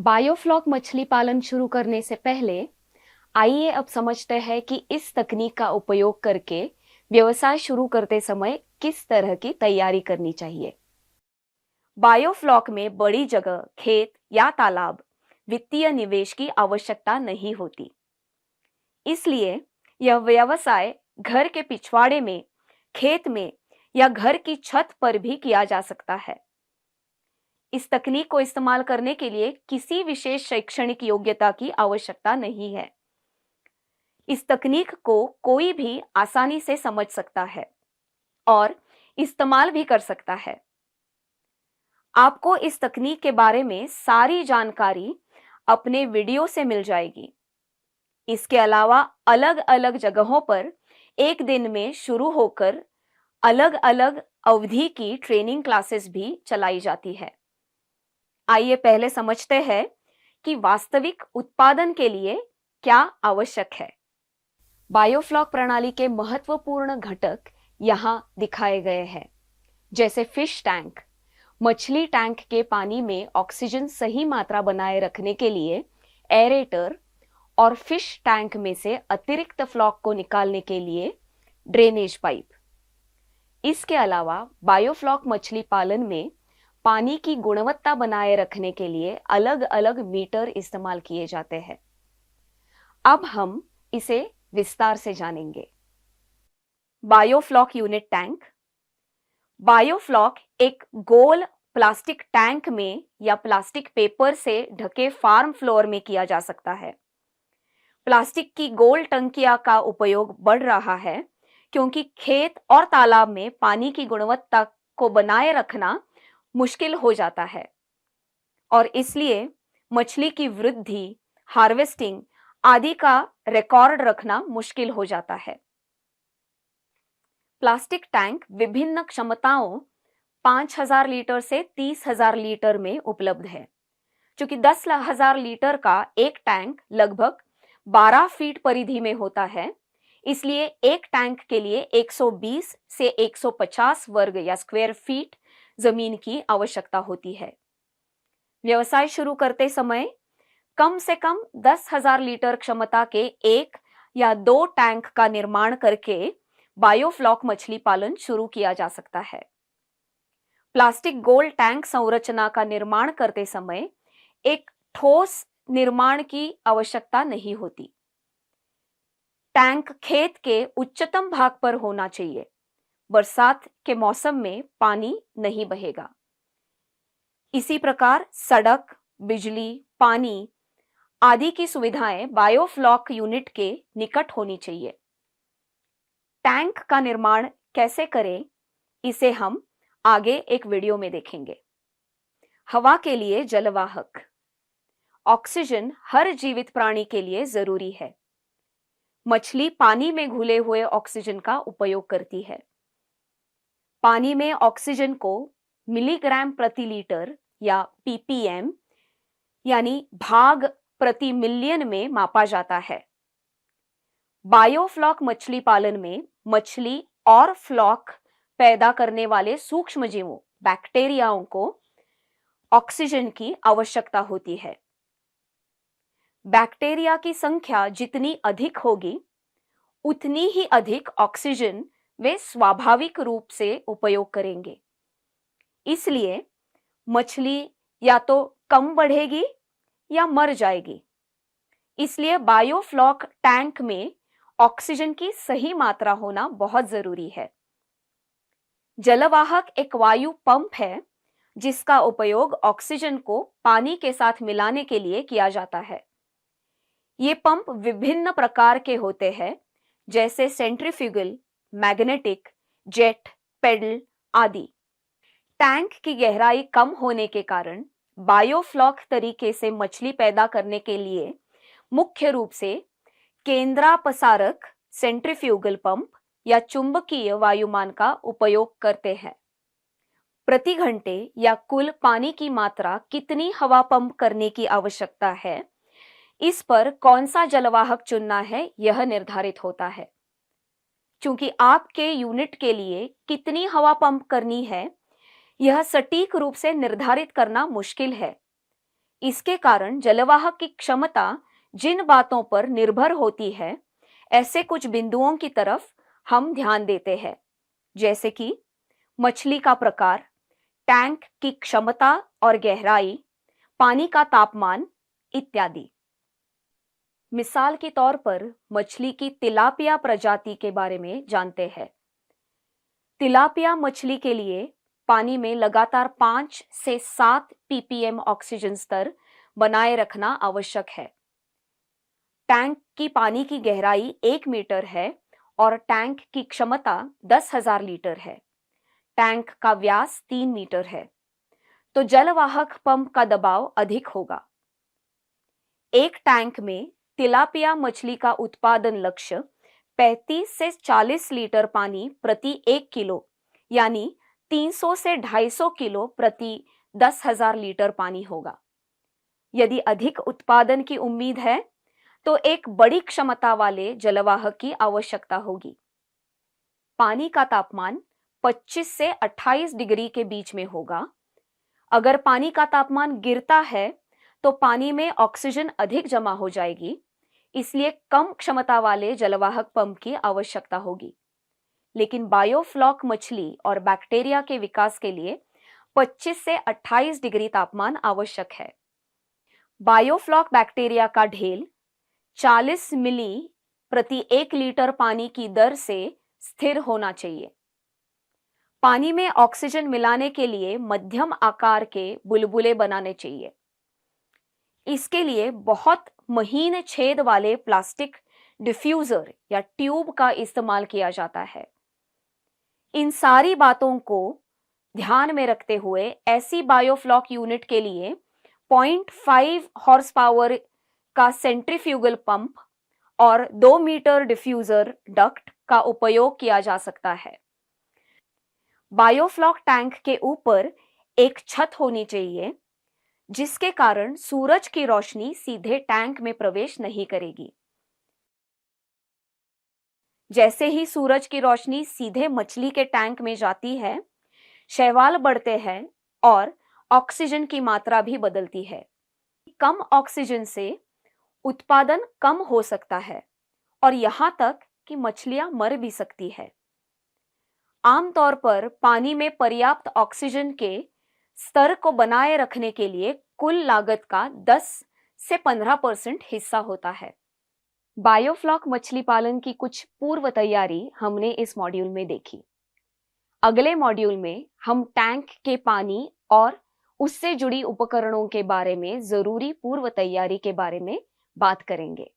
Biofloc मछली पालन शुरू करने से पहले आइए अब समझते हैं कि इस तकनीक का उपयोग करके व्यवसाय शुरू करते समय किस तरह की तैयारी करनी चाहिए। बायोफ्लॉक में बड़ी जगह, खेत या तालाब, वित्तीय निवेश की आवश्यकता नहीं होती। इसलिए यह व्यवसाय घर के पिछवाड़े में, खेत में या घर की छत पर भी किया जा सकता है। इस तकनीक को इस्तेमाल करने के लिए किसी विशेष शैक्षणिक योग्यता की आवश्यकता नहीं है। इस तकनीक को कोई भी आसानी से समझ सकता है और इस्तेमाल भी कर सकता है। आपको इस तकनीक के बारे में सारी जानकारी अपने वीडियो से मिल जाएगी। इसके अलावा अलग अलग जगहों पर एक दिन में शुरू होकर अलग अलग अवधि की ट्रेनिंग क्लासेस भी चलाई जाती है। आइए पहले समझते हैं कि वास्तविक उत्पादन के लिए क्या आवश्यक है। बायोफ्लॉक प्रणाली के महत्वपूर्ण घटक यहाँ दिखाए गए हैं, जैसे फिश टैंक। मछली टैंक के पानी में ऑक्सीजन सही मात्रा बनाए रखने के लिए एरेटर और फिश टैंक में से अतिरिक्त फ्लॉक को निकालने के लिए ड्रेनेज पाइप। इसके अलावा बायोफ्लॉक मछली पालन में पानी की गुणवत्ता बनाए रखने के लिए अलग अलग मीटर इस्तेमाल किए जाते हैं। अब हम इसे विस्तार से जानेंगे। Biofloc unit tank. बायोफ्लॉक एक गोल प्लास्टिक टैंक में या प्लास्टिक पेपर से ढके फार्म फ्लोर में किया जा सकता है। प्लास्टिक की गोल टंकिया का उपयोग बढ़ रहा है क्योंकि खेत और तालाब में पानी की गुणवत्ता को बनाए रखना मुश्किल हो जाता है और इसलिए मछली की वृद्धि, हार्वेस्टिंग आदि का रिकॉर्ड रखना मुश्किल हो जाता है। प्लास्टिक टैंक विभिन्न क्षमताओं 5,000 लीटर से 30,000 लीटर में उपलब्ध है। चूंकि 10,000 लीटर का एक टैंक लगभग 12 फीट परिधि में होता है, इसलिए एक टैंक के लिए 120 से 150 वर्ग या स्क्वायर फीट जमीन की आवश्यकता होती है। व्यवसाय शुरू करते समय कम से कम 10,000 लीटर क्षमता के एक या दो टैंक का निर्माण करके बायोफ्लॉक मछली पालन शुरू किया जा सकता है। प्लास्टिक गोल टैंक संरचना का निर्माण करते समय एक ठोस निर्माण की आवश्यकता नहीं होती। टैंक खेत के उच्चतम भाग पर होना चाहिए। बरसात के मौसम में पानी नहीं बहेगा। इसी प्रकार सड़क, बिजली, पानी आदि की सुविधाएं बायोफ्लॉक यूनिट के निकट होनी चाहिए। टैंक का निर्माण कैसे करें, इसे हम आगे एक वीडियो में देखेंगे। हवा के लिए जलवाहक। ऑक्सीजन हर जीवित प्राणी के लिए जरूरी है। मछली पानी में घुले हुए ऑक्सीजन का उपयोग करती है। पानी में ऑक्सीजन को मिलीग्राम प्रति लीटर या पीपीएम यानी भाग प्रति मिलियन में मापा जाता है। बायोफ्लॉक मछली पालन में मछली और फ्लॉक पैदा करने वाले सूक्ष्म जीवों, बैक्टीरियाओं को ऑक्सीजन की आवश्यकता होती है। बैक्टीरिया की संख्या जितनी अधिक होगी, उतनी ही अधिक ऑक्सीजन वे स्वाभाविक रूप से उपयोग करेंगे। इसलिए मछली या तो कम बढ़ेगी या मर जाएगी। इसलिए बायोफ्लॉक टैंक में ऑक्सीजन की सही मात्रा होना बहुत जरूरी है। जलवाहक एक वायु पंप है जिसका उपयोग ऑक्सीजन को पानी के साथ मिलाने के लिए किया जाता है। ये पंप विभिन्न प्रकार के होते हैं, जैसे सेंट्रीफ्यूगल, मैग्नेटिक, जेट, पेडल आदि। टैंक की गहराई कम होने के कारण बायोफ्लॉक तरीके से मछली पैदा करने के लिए मुख्य रूप से केंद्रापसारक सेंट्रीफ्यूगल पंप या चुंबकीय वायुमान का उपयोग करते हैं। प्रति घंटे या कुल पानी की मात्रा कितनी हवा पंप करने की आवश्यकता है, इस पर कौन सा जलवाहक चुनना है यह निर्धारित होता है। चूंकि आपके यूनिट के लिए कितनी हवा पंप करनी है, यह सटीक रूप से निर्धारित करना मुश्किल है। इसके कारण जलवाहक की क्षमता जिन बातों पर निर्भर होती है, ऐसे कुछ बिंदुओं की तरफ हम ध्यान देते हैं, जैसे कि मछली का प्रकार, टैंक की क्षमता और गहराई, पानी का तापमान इत्यादि। मिसाल के तौर पर मछली की तिलापिया प्रजाति के बारे में जानते हैं। तिलापिया मछली के लिए पानी में लगातार 5 से 7 ppm ऑक्सीजन स्तर बनाए रखना आवश्यक है। टैंक की पानी की गहराई 1 मीटर है और टैंक की क्षमता 10,000 लीटर है। टैंक का व्यास 3 मीटर है, तो जलवाहक पंप का दबाव अधिक होगा। एक टैंक में तिलापिया मछली का उत्पादन लक्ष्य 35 से 40 लीटर पानी प्रति 1 किलो यानी 300 से 250 किलो प्रति 10,000 लीटर पानी होगा। यदि अधिक उत्पादन की उम्मीद है तो एक बड़ी क्षमता वाले जलवाहक की आवश्यकता होगी। पानी का तापमान 25 से 28 डिग्री के बीच में होगा। अगर पानी का तापमान गिरता है तो पानी में ऑक्सीजन अधिक जमा हो जाएगी, इसलिए कम क्षमता वाले जलवाहक पंप की आवश्यकता होगी। लेकिन बायोफ्लॉक मछली और बैक्टीरिया के विकास के लिए 25 से 28 डिग्री तापमान आवश्यक है। बायोफ्लॉक बैक्टीरिया का ढेल 40 मिली प्रति 1 लीटर पानी की दर से स्थिर होना चाहिए। पानी में ऑक्सीजन मिलाने के लिए मध्यम आकार के बुलबुले बनाने चाहिए। इसके लिए बहुत महीन छेद वाले प्लास्टिक डिफ्यूजर या ट्यूब का इस्तेमाल किया जाता है। इन सारी बातों को ध्यान में रखते हुए ऐसी बायोफ्लॉक यूनिट के लिए 0.5 हॉर्स पावर का सेंट्रीफ्यूगल पंप और 2 मीटर डिफ्यूजर डक्ट का उपयोग किया जा सकता है। बायोफ्लॉक टैंक के ऊपर एक छत होनी चाहिए, जिसके कारण सूरज की रोशनी सीधे टैंक में प्रवेश नहीं करेगी। जैसे ही सूरज की रोशनी सीधे मछली के टैंक में जाती है, शैवाल बढ़ते हैं और ऑक्सीजन की मात्रा भी बदलती है। कम ऑक्सीजन से उत्पादन कम हो सकता है और यहां तक कि मछलियां मर भी सकती है। आमतौर पर पानी में पर्याप्त ऑक्सीजन के स्तर को बनाए रखने के लिए कुल लागत का 10 से 15% हिस्सा होता है। बायोफ्लॉक मछली पालन की कुछ पूर्व तैयारी हमने इस मॉड्यूल में देखी। अगले मॉड्यूल में हम टैंक के पानी और उससे जुड़ी उपकरणों के बारे में जरूरी पूर्व तैयारी के बारे में बात करेंगे।